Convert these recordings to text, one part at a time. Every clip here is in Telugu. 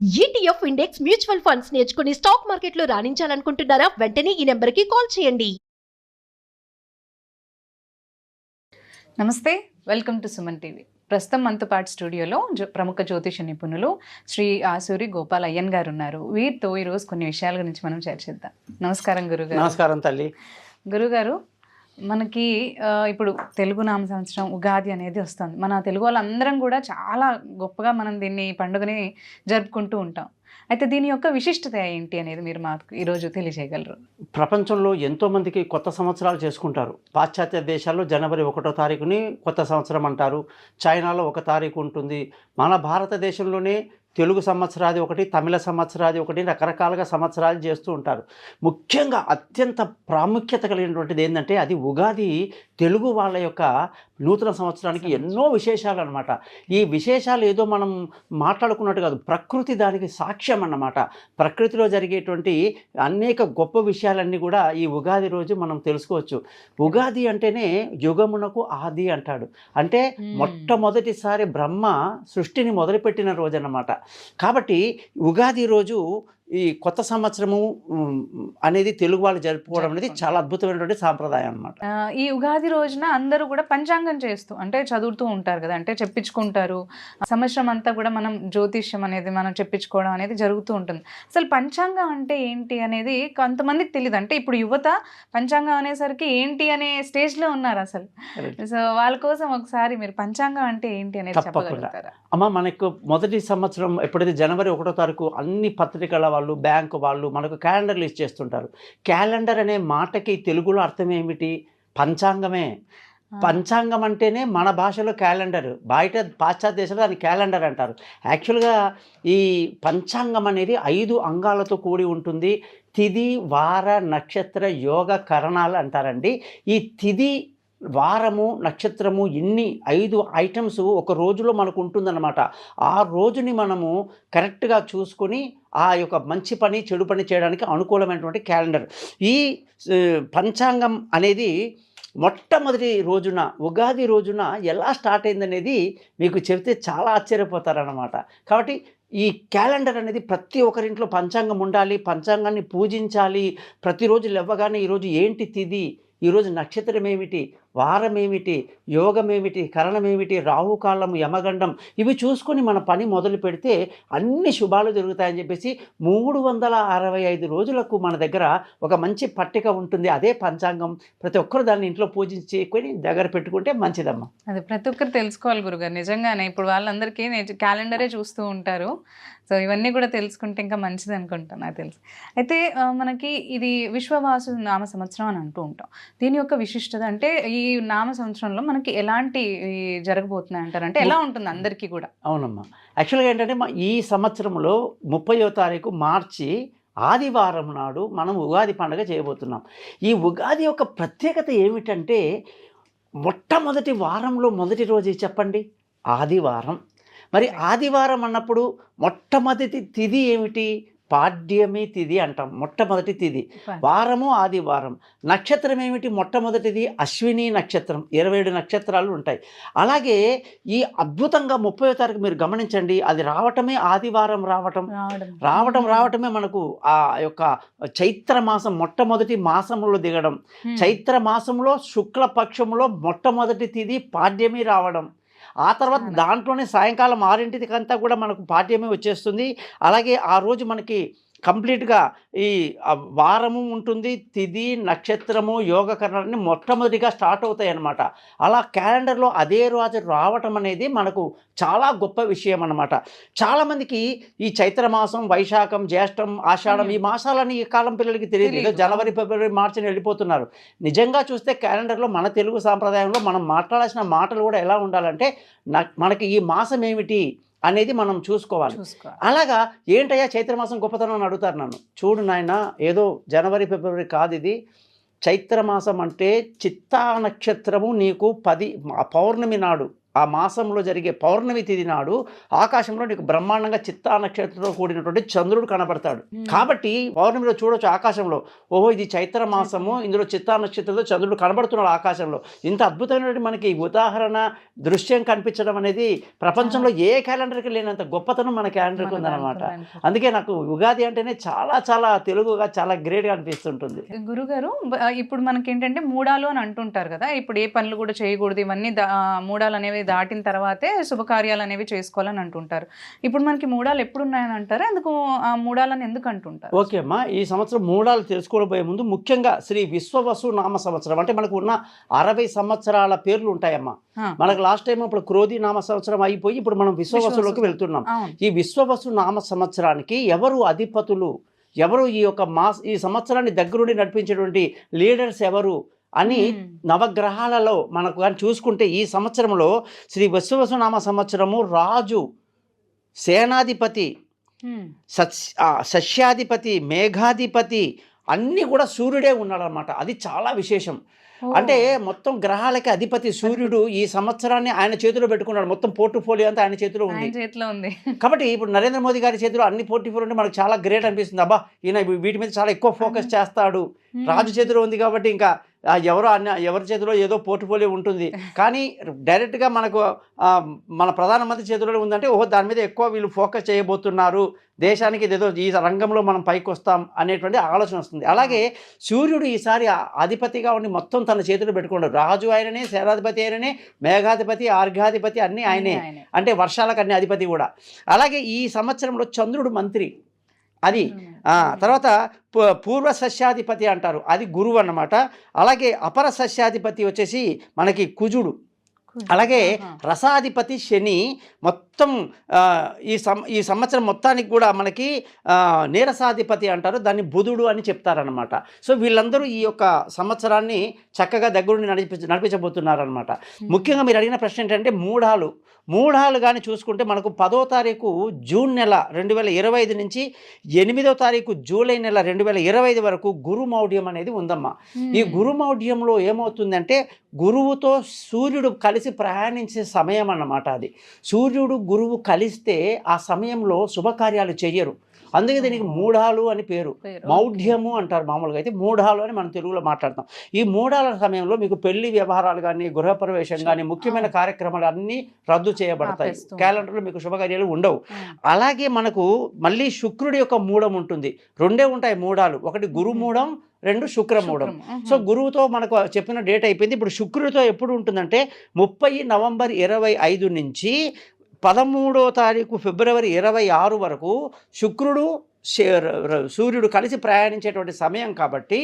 ఈటీఎఫ్ ఇండెక్స్ మ్యూచువల్ ఫండ్స్ నేర్చుకుని స్టాక్ మార్కెట్లో రాణించాలనుకుంటున్నారా? వెంటనే ఈ నెంబర్కి కాల్ చేయండి. నమస్తే, వెల్కమ్ టు సుమన్ టీవీ. ప్రస్తుతం మనతో పాటు స్టూడియోలో ప్రముఖ జ్యోతిష నిపుణులు శ్రీ ఆసూరి గోపాల్ అయ్యన్ గారు ఉన్నారు. వీరితో ఈరోజు కొన్ని విషయాల గురించి మనం చర్చిద్దాం. నమస్కారం గురుగారు. నమస్కారం తల్లి. గురుగారు, మనకి ఇప్పుడు తెలుగు నామ సంవత్సరం ఉగాది అనేది వస్తుంది. మన తెలుగు వాళ్ళందరం కూడా చాలా గొప్పగా మనం దీన్ని పండుగని జరుపుకుంటూ ఉంటాం. అయితే దీని యొక్క విశిష్టత ఏంటి అనేది మీరు మాకు ఈరోజు తెలియజేయగలరు? ప్రపంచంలో ఎంతోమందికి కొత్త సంవత్సరాలు చేసుకుంటారు. పాశ్చాత్య దేశాల్లో జనవరి 1వ తారీఖుని కొత్త సంవత్సరం అంటారు. చైనాలో 1 తారీఖు ఉంటుంది. మన భారతదేశంలోనే తెలుగు సంవత్సరాది ఒకటి, తమిళ సంవత్సరాది ఒకటి, రకరకాలుగా సంవత్సరాలు చేస్తూ ఉంటారు. ముఖ్యంగా అత్యంత ప్రాముఖ్యత కలిగినటువంటిది ఏంటంటే అది ఉగాది. తెలుగు వాళ్ళ యొక్క నూతన సంవత్సరానికి ఎన్నో విశేషాలు అన్నమాట. ఈ విశేషాలు ఏదో మనం మాట్లాడుకున్నట్టు కాదు, ప్రకృతి దానికి సాక్ష్యం అన్నమాట. ప్రకృతిలో జరిగేటువంటి అనేక గొప్ప విషయాలన్నీ కూడా ఈ ఉగాది రోజు మనం తెలుసుకోవచ్చు. ఉగాది అంటేనే యుగమునకు ఆది అంటాడు. అంటే మొట్టమొదటిసారి బ్రహ్మ సృష్టిని మొదలుపెట్టిన రోజు అన్నమాట. కాబట్టి ఉగాది రోజు ఈ కొత్త సంవత్సరము అనేది తెలుగు వాళ్ళు జరుపుకోవడం అనేది చాలా అద్భుతమైనటువంటి సాంప్రదాయం అన్నమాట. ఈ ఉగాది రోజున అందరూ కూడా పంచాంగం చేస్తూ అంటే చదువుతూ ఉంటారు కదా, అంటే చెప్పించుకుంటారు. సంవత్సరం అంతా కూడా మనం జ్యోతిష్యం అనేది మనం చెప్పించుకోవడం అనేది జరుగుతూ ఉంటుంది. అసలు పంచాంగం అంటే ఏంటి అనేది కొంతమందికి తెలియదు. అంటే ఇప్పుడు యువత పంచాంగం అనేసరికి ఏంటి అనే స్టేజ్లో ఉన్నారు అసలు. సో వాళ్ళ కోసం ఒకసారి మీరు పంచాంగం అంటే ఏంటి అనేది చెప్పగలుగుతారా? అమ్మ, మనకు మొదటి సంవత్సరం ఎప్పుడైతే జనవరి 1వ తారీఖు అన్ని పత్రికల వాళ్ళు, బ్యాంకు వాళ్ళు మనకు క్యాలెండర్లు ఇచ్చేస్తుంటారు. క్యాలెండర్ అనే మాటకి తెలుగులో అర్థం ఏమిటి? పంచాంగమే. పంచాంగం అంటేనే మన భాషలో క్యాలెండర్, బయట పాశ్చాత్య దేశంలో దాన్ని క్యాలెండర్ అంటారు. యాక్చువల్గా ఈ పంచాంగం అనేది 5 అంగాలతో కూడి ఉంటుంది. తిథి, వార, నక్షత్ర, యోగ, కరణాలు అంటారండి. ఈ తిథి, వారము, నక్షత్రము, ఇన్ని 5 ఐటమ్స్ ఒక రోజులో మనకు ఉంటుందన్నమాట. ఆ రోజుని మనము కరెక్ట్గా చూసుకొని ఆ యొక్క మంచి పని, చెడు పని చేయడానికి అనుకూలమైనటువంటి క్యాలెండర్. ఈ పంచాంగం అనేది మొట్టమొదటి రోజున, ఉగాది రోజున ఎలా స్టార్ట్ అయిందనేది మీకు చెబితే చాలా ఆశ్చర్యపోతారన్నమాట. కాబట్టి ఈ క్యాలెండర్ అనేది ప్రతి ఒక్కరింట్లో పంచాంగం ఉండాలి, పంచాంగాన్ని పూజించాలి. ప్రతిరోజు లేవగానే ఈరోజు ఏంటి తిథి, ఈరోజు నక్షత్రం ఏమిటి, వారం ఏమిటి, యోగం ఏమిటి, కరణం ఏమిటి, రాహుకాలము, యమగండం, ఇవి చూసుకొని మన పని మొదలు పెడితే అన్ని శుభాలు జరుగుతాయని చెప్పేసి 365 రోజులకు మన దగ్గర ఒక మంచి పట్టిక ఉంటుంది. అదే పంచాంగం. ప్రతి ఒక్కరు దాన్ని ఇంట్లో పూజించుకొని దగ్గర పెట్టుకుంటే మంచిదమ్మా. అది ప్రతి ఒక్కరు తెలుసుకోవాలి గురుగారు. నిజంగానే ఇప్పుడు వాళ్ళందరికీ క్యాలెండరే చూస్తూ ఉంటారు. సో ఇవన్నీ కూడా తెలుసుకుంటే ఇంకా మంచిది అనుకుంటాను, నాకు తెలుసు. అయితే మనకి ఇది విశ్వవాసు నామ సంవత్సరం అని అంటూ ఉంటాం. దీని యొక్క విశిష్టత అంటే ఈ నామ సంవత్సరంలో మనకి ఎలాంటి జరగబోతున్నాయి అంటారు? అంటే ఎలా ఉంటుంది అందరికీ కూడా? అవునమ్మా, యాక్చువల్గా ఏంటంటే ఈ సంవత్సరంలో 30వ తారీఖు మార్చి ఆదివారం నాడు మనం ఉగాది పండుగ చేయబోతున్నాం. ఈ ఉగాది యొక్క ప్రత్యేకత ఏమిటంటే మొట్టమొదటి వారంలో మొదటి రోజు చెప్పండి, ఆదివారం. మరి ఆదివారం అన్నప్పుడు మొట్టమొదటి తిథి ఏమిటి? పాడ్యమి తిథి అంటాం, మొట్టమొదటి తిథి. వారము ఆదివారం. నక్షత్రం ఏమిటి? మొట్టమొదటిది అశ్విని నక్షత్రం. 27 నక్షత్రాలు ఉంటాయి. అలాగే ఈ అద్భుతంగా 30వ తారీఖు మీరు గమనించండి, అది రావటమే ఆదివారం రావటమే మనకు ఆ యొక్క చైత్ర మాసం మొట్టమొదటి మాసంలో దిగడం. చైత్ర మాసంలో శుక్లపక్షంలో మొట్టమొదటి తిథి పాడ్యమి రావడం. ఆ తర్వాత దాంట్లోనే సాయంకాలం 6ంటికంతా కూడా మనకు పాఠ్యమే వచ్చేస్తుంది. అలాగే ఆ రోజు మనకి కంప్లీట్గా ఈ వారము ఉంటుంది, తిథి, నక్షత్రము, యోగకరణాన్ని మొట్టమొదటిగా స్టార్ట్ అవుతాయి అన్నమాట. అలా క్యాలెండర్లో అదే రోజు రావటం అనేది మనకు చాలా గొప్ప విషయం అన్నమాట. చాలామందికి ఈ చైత్రమాసం, వైశాఖం, జ్యేష్టం, ఆషాఢం, ఈ మాసాలని ఈ కాలం పిల్లలకి తెలియదు. జనవరి, ఫిబ్రవరి, మార్చిని వెళ్ళిపోతున్నారు. నిజంగా చూస్తే క్యాలెండర్లో మన తెలుగు సాంప్రదాయంలో మనం మాట్లాడాల్సిన మాటలు కూడా ఎలా ఉండాలంటే మనకి ఈ మాసం ఏమిటి అనేది మనం చూసుకోవాలి. అలాగా ఏంటయ్యా చైత్రమాసం గొప్పతనం అని అడుగుతారు నన్ను. చూడు నాయన, ఏదో జనవరి, ఫిబ్రవరి కాదు ఇది. చైత్రమాసం అంటే చిత్తా నక్షత్రము నీకు 10 పౌర్ణమి నాడు ఆ మాసంలో జరిగే పౌర్ణమి తిథి నాడు ఆకాశంలో నీకు బ్రహ్మాండంగా చిత్తా నక్షత్రంతో కూడినటువంటి చంద్రుడు కనబడతాడు. కాబట్టి పౌర్ణమిలో చూడొచ్చు ఆకాశంలో, ఓహో ఇది చైత్ర మాసము, ఇందులో చిత్తా నక్షత్రంతో చంద్రుడు కనబడుతున్నాడు ఆకాశంలో. ఇంత అద్భుతమైనటువంటి మనకి ఉదాహరణ దృశ్యం కనిపించడం అనేది ప్రపంచంలో ఏ క్యాలెండర్కి లేనంత గొప్పతనం మన క్యాలెండర్కి ఉందన్నమాట. అందుకే నాకు ఉగాది అంటేనే చాలా చాలా తెలుగుగా చాలా గ్రేట్గా అనిపిస్తుంటుంది. గురుగారు ఇప్పుడు మనకి ఏంటంటే మూడాలు అని అంటుంటారు కదా, ఇప్పుడు ఏ పనులు కూడా చేయకూడదు, ఇవన్నీ మూడాలు అనేవి దాటిన తర్వాతే శుభకార్యాలు అనేవి చేసుకోవాలని అంటుంటారు. ఇప్పుడు మనకి మూడాలు ఎప్పుడు ఉన్నాయని అంటారు, అందుకు ఆ మూడాలని ఎందుకు అంటుంటారు? ఓకే అమ్మా, ఈ సంవత్సరం మూడాలు తెలుసుకోబోయే ముందు ముఖ్యంగా శ్రీ విశ్వవసు నామ సంవత్సరం అంటే మనకు ఉన్న 60 సంవత్సరాల పేర్లు ఉంటాయమ్మా. మనకు లాస్ట్ టైం ఇప్పుడు క్రోధి నామ సంవత్సరం అయిపోయి ఇప్పుడు మనం విశ్వవసులోకి వెళ్తున్నాం. ఈ విశ్వవసు నామ సంవత్సరానికి ఎవరు అధిపతులు, ఎవరు ఈ సంవత్సరాన్ని దగ్గరుండి నడిపించేటువంటి లీడర్స్ ఎవరు అని నవగ్రహాలలో మనకు కానీ చూసుకుంటే ఈ సంవత్సరంలో శ్రీ విశ్వవసునామ సంవత్సరము రాజు, సేనాధిపతి, సస్యాధిపతి, మేఘాధిపతి అన్నీ కూడా సూర్యుడే ఉన్నాడనమాట. అది చాలా విశేషం. అంటే మొత్తం గ్రహాలకి అధిపతి సూర్యుడు ఈ సంవత్సరాన్ని ఆయన చేతిలో పెట్టుకున్నాడు. మొత్తం పోర్ట్ఫోలియో అంతా ఆయన చేతిలో ఉంది. కాబట్టి ఇప్పుడు నరేంద్ర మోదీ గారి చేతిలో అన్ని పోర్ట్ఫోలియో ఉంటే మనకు చాలా గ్రేట్ అనిపిస్తుంది. అబ్బా ఈయన వీటి మీద చాలా ఎక్కువ ఫోకస్ చేస్తాడు. రాజు చేతిలో ఉంది కాబట్టి ఇంకా ఎవరి చేతిలో ఏదో పోర్ట్ఫోలియో ఉంటుంది. కానీ డైరెక్ట్గా మనకు మన ప్రధానమంత్రి చేతిలో ఉందంటే ఓహో దాని మీద ఎక్కువ వీళ్ళు ఫోకస్ చేయబోతున్నారు, దేశానికి ఇదేదో ఈ రంగంలో మనం పైకి వస్తాం అనేటువంటి ఆలోచన వస్తుంది. అలాగే సూర్యుడు ఈసారి అధిపతిగా ఉండి మొత్తం తన చేతిలో పెట్టుకున్నాడు. రాజు ఆయననే, సేనాధిపతి ఆయననే, మేఘాధిపతి, ఆర్ఘాధిపతి అన్నీ ఆయనే, అంటే వర్షాలకు అన్ని అధిపతి కూడా. అలాగే ఈ సంవత్సరంలో చంద్రుడు మంత్రి, అది తర్వాత పూర్వ సస్యాధిపతి అంటారు, అది గురువు అన్నమాట. అలాగే అపర సస్యాధిపతి వచ్చేసి మనకి కుజుడు. అలాగే రసాధిపతి శని. మొత్తం ఈ సంవత్సరం మొత్తానికి కూడా మనకి నీరసాధిపతి అంటారు, దాన్ని బుధుడు అని చెప్తారనమాట. సో వీళ్ళందరూ ఈ యొక్క సంవత్సరాన్ని చక్కగా దగ్గరుండి నడిపించబోతున్నారనమాట. ముఖ్యంగా మీరు అడిగిన ప్రశ్న ఏంటంటే మూఢాలు కానీ చూసుకుంటే మనకు 10వ తారీఖు జూన్ నెల 2025 నుంచి 8వ తారీఖు జూలై నెల 2025 వరకు గురుమౌఢ్యం అనేది ఉందమ్మా. ఈ గురుమౌఢ్యంలో ఏమవుతుందంటే గురువుతో సూర్యుడు కలిసి ప్రయాణించే సమయం అన్నమాట. అది సూర్యుడు గురువు కలిస్తే ఆ సమయంలో శుభకార్యాలు చెయ్యరు. అందుకే దీనికి మూఢాలు అని పేరు. మౌఢ్యము అంటారు మామూలుగా, అయితే మూఢాలు అని మనం తెలుగులో మాట్లాడతాం. ఈ మూఢాల సమయంలో మీకు పెళ్లి వ్యవహారాలు కానీ, గృహప్రవేశం కానీ, ముఖ్యమైన కార్యక్రమాలు అన్నీ రద్దు చేయబడతాయి. క్యాలెండర్లో మీకు శుభకార్యాలు ఉండవు. అలాగే మనకు మళ్ళీ శుక్రుడి యొక్క మూఢం ఉంటుంది. 2 ఉంటాయి మూఢాలు, ఒకటి గురుమూఢం, 2 శుక్రమూఢం. సో గురువుతో మనకు చెప్పిన డేట్ అయిపోయింది. ఇప్పుడు శుక్రుడితో ఎప్పుడు ఉంటుందంటే 30 నవంబర్ 25 నుంచి 13వ తారీఖు ఫిబ్రవరి 26 వరకు శుక్రుడు సూర్యుడు కలిసి ప్రయాణించేటువంటి సమయం కాబట్టి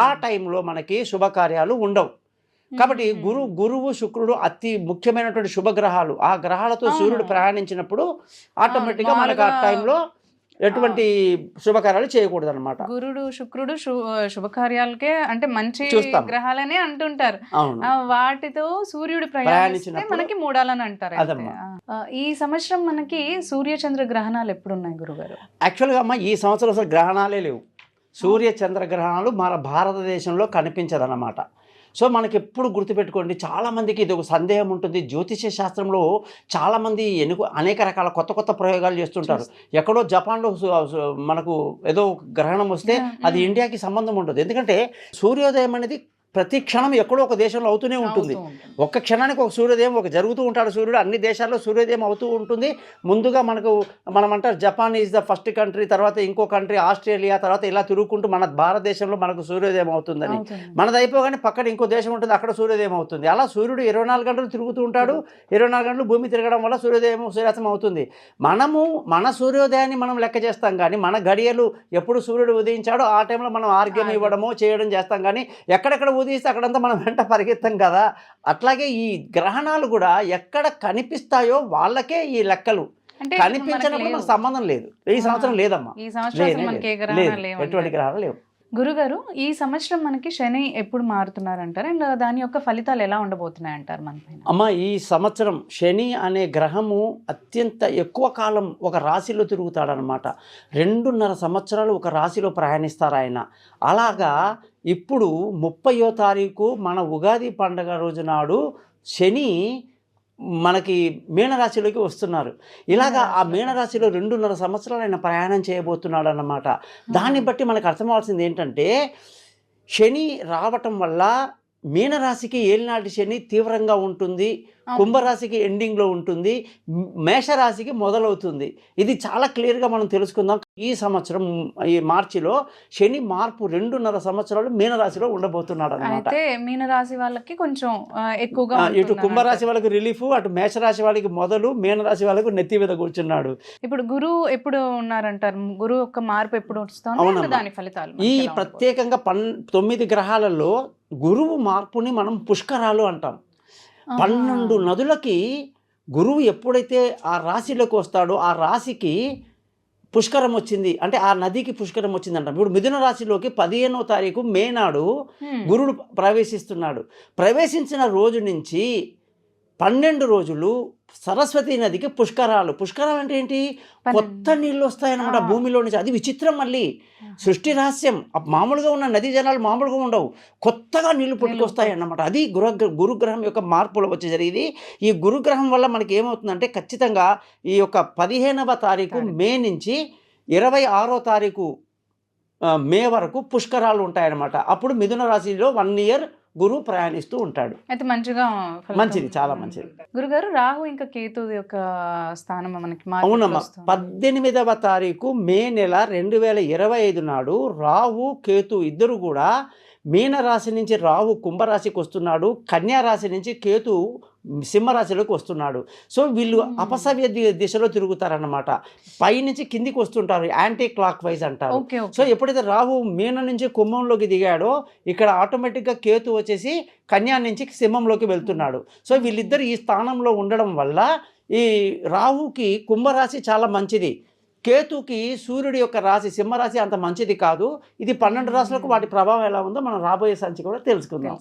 ఆ టైంలో మనకి శుభకార్యాలు ఉండవు. కాబట్టి గురువు శుక్రుడు అతి ముఖ్యమైనటువంటి శుభగ్రహాలు. ఆ గ్రహాలతో సూర్యుడు ప్రయాణించినప్పుడు ఆటోమేటిక్గా మనకు ఆ టైంలో ఎటువంటి శుభకార్యాలు చేయకూడదు అనమాట. గురుడు శుక్రుడు శుభకార్యాలకే అంటే మంచి గ్రహాలనే అంటుంటారు. వాటితో సూర్యుడు ప్రయాణిస్తే మనకి మూడాలని అంటారు. ఈ సంవత్సరం మనకి సూర్య చంద్ర గ్రహణాలు ఎప్పుడున్నాయి గురుగారు? యాక్చువల్గా అమ్మ ఈ సంవత్సరం అసలు గ్రహణాలే లేవు. సూర్య చంద్ర గ్రహణాలు మన భారతదేశంలో కనిపించదన్నమాట. సో మనకి ఎప్పుడు గుర్తుపెట్టుకోండి, చాలామందికి ఇది ఒక సందేహం ఉంటుంది. జ్యోతిష శాస్త్రంలో చాలామంది అనేక రకాల కొత్త ప్రయోగాలు చేస్తుంటారు. ఎక్కడో జపాన్లో మనకు ఏదో గ్రహణం వస్తే అది ఇండియాకి సంబంధం ఉండదు. ఎందుకంటే సూర్యోదయం అనేది ప్రతి క్షణం ఎక్కడో ఒక దేశంలో అవుతూనే ఉంటుంది. ఒక్క క్షణానికి ఒక సూర్యోదయం జరుగుతూ ఉంటాడు. సూర్యుడు అన్ని దేశాల్లో సూర్యోదయం అవుతూ ఉంటుంది. ముందుగా మనం అంటారు Japan is the first country, తర్వాత ఇంకో కంట్రీ ఆస్ట్రేలియా, తర్వాత ఇలా తిరుగుకుంటూ మన భారతదేశంలో మనకు సూర్యోదయం అవుతుందని. మనది అయిపోగానే పక్కన ఇంకో దేశం ఉంటుంది, అక్కడ సూర్యోదయం అవుతుంది. అలా సూర్యుడు 24 గంటలు తిరుగుతూ ఉంటాడు. 24 గంటలు భూమి తిరగడం వల్ల సూర్యాస్తం అవుతుంది. మన సూర్యోదయాన్ని మనం లెక్క చేస్తాం కానీ మన గడియలు ఎప్పుడు సూర్యుడు ఉదయించాడో ఆ టైంలో మనం ఆర్గ్యం ఇవ్వడమో చేయడం చేస్తాం. కానీ ఎక్కడెక్కడ ఉదయిస్తే అక్కడంతా మనం వెంట పరిగెత్తాం కదా. అట్లాగే ఈ గ్రహణాలు కూడా ఎక్కడ కనిపిస్తాయో వాళ్ళకే ఈ లెక్కలు, కనిపించినప్పుడు మనకు సంబంధం లేదు. ఈ సంవత్సరం లేదమ్మా, ఎటువంటి గ్రహాలు లేవు. గురుగారు ఈ సంవత్సరం మనకి శని ఎప్పుడు మారుతున్నారంటారు, అండ్ దాని యొక్క ఫలితాలు ఎలా ఉండబోతున్నాయి అంటారు మన పైన? అమ్మ ఈ సంవత్సరం శని అనే గ్రహము అత్యంత ఎక్కువ కాలం ఒక రాశిలో తిరుగుతాడనమాట. 2.5 సంవత్సరాలు ఒక రాశిలో ప్రయాణిస్తారు ఆయన. అలాగా ఇప్పుడు 30వ తారీఖు మన ఉగాది పండుగ రోజు నాడు శని మనకి మీనరాశిలోకి వస్తున్నారు. ఇలాగా ఆ మీనరాశిలో 2.5 సంవత్సరాలు ఆయన ప్రయాణం చేయబోతున్నాడు అన్నమాట. దాన్ని బట్టి మనకు అర్థమవలసింది ఏంటంటే శని రావటం వల్ల మీనరాశికి ఏలినాటి శని తీవ్రంగా ఉంటుంది, కుంభరాశికి ఎండింగ్లో ఉంటుంది, మేషరాశికి మొదలవుతుంది. ఇది చాలా క్లియర్గా మనం తెలుసుకుందాం. ఈ సంవత్సరం ఈ మార్చిలో శని మార్పు 2.5 సంవత్సరాలు మీనరాశిలో ఉండబోతున్నాడు అనమాట. అయితే మీనరాశి వాళ్ళకి కొంచెం ఎక్కువగా ఇటు కుంభరాశి వాళ్ళకి రిలీఫ్, అటు మేషరాశి వాళ్ళకి మొదలు, మీనరాశి వాళ్ళకు నెత్తి మీద కూర్చున్నాడు. ఇప్పుడు గురువు ఎప్పుడు ఉన్నారంటారు? గురువు యొక్క మార్పు ఎప్పుడు వస్తుంది? దాని ఫలితాలు ఈ ప్రత్యేకంగా 9 గ్రహాలలో గురువు మార్పుని మనం పుష్కరాలు అంటాం. 12 నదులకి గురువు ఎప్పుడైతే ఆ రాశిలోకి వస్తాడో ఆ రాశికి పుష్కరం వచ్చింది అంటే ఆ నదికి పుష్కరం వచ్చింది అంటాం. ఇప్పుడు మిథున రాశిలోకి 15వ తారీఖు మే నాడు గురుడు ప్రవేశిస్తున్నాడు. ప్రవేశించిన రోజు నుంచి 12 రోజులు సరస్వతి నదికి పుష్కరాలు. పుష్కరాలు అంటే ఏంటి? కొత్త నీళ్ళు వస్తాయన్నమాట భూమిలో నుంచి. అది విచిత్రం. మళ్ళీ సృష్టి రహస్యం. మామూలుగా ఉన్న నదీ జనాలు మామూలుగా ఉండవు, కొత్తగా నీళ్లు పుట్టుకొస్తాయి అన్నమాట. అది గురుగ్రహం యొక్క మార్పులు వచ్చి జరిగింది. ఈ గురుగ్రహం వల్ల మనకి ఏమవుతుందంటే ఖచ్చితంగా ఈ యొక్క 15వ తారీఖు మే నుంచి 26వ తారీఖు మే వరకు పుష్కరాలు ఉంటాయన్నమాట. అప్పుడు మిథున రాశిలో 1 ఇయర్ గురువు ప్రయాణిస్తూ ఉంటాడు. అయితే మంచిగా మంచిది, చాలా మంచిది. గురుగారు, రాహు ఇంకా కేతు యొక్క స్థానం మనకి అవునమ్మా. 18వ తారీఖు మే నెల 2025 నాడు రాహు కేతు ఇద్దరు కూడా మీనరాశి నుంచి రాహు కుంభరాశికి వస్తున్నాడు, కన్యా రాశి నుంచి కేతు సింహరాశిలోకి వస్తున్నాడు. సో వీళ్ళు అపసవ్య దిశలో తిరుగుతారన్నమాట. పైనుంచి కిందికి వస్తుంటారు, యాంటీ క్లాక్ వైజ్ అంటారు. సో ఎప్పుడైతే రాహు మీన నుంచి కుంభంలోకి దిగాడో ఇక్కడ ఆటోమేటిక్గా కేతు వచ్చేసి కన్యా నుంచి సింహంలోకి వెళ్తున్నాడు. సో వీళ్ళిద్దరు ఈ స్థానంలో ఉండడం వల్ల ఈ రాహుకి కుంభరాశి చాలా మంచిది, కేతుకి సూర్యుడి యొక్క రాశి సింహరాశి అంత మంచిది కాదు. ఇది 12 రాశులకు వాటి ప్రభావం ఎలా ఉందో మనం రాబోయే సంచి కూడా తెలుసుకుందాం.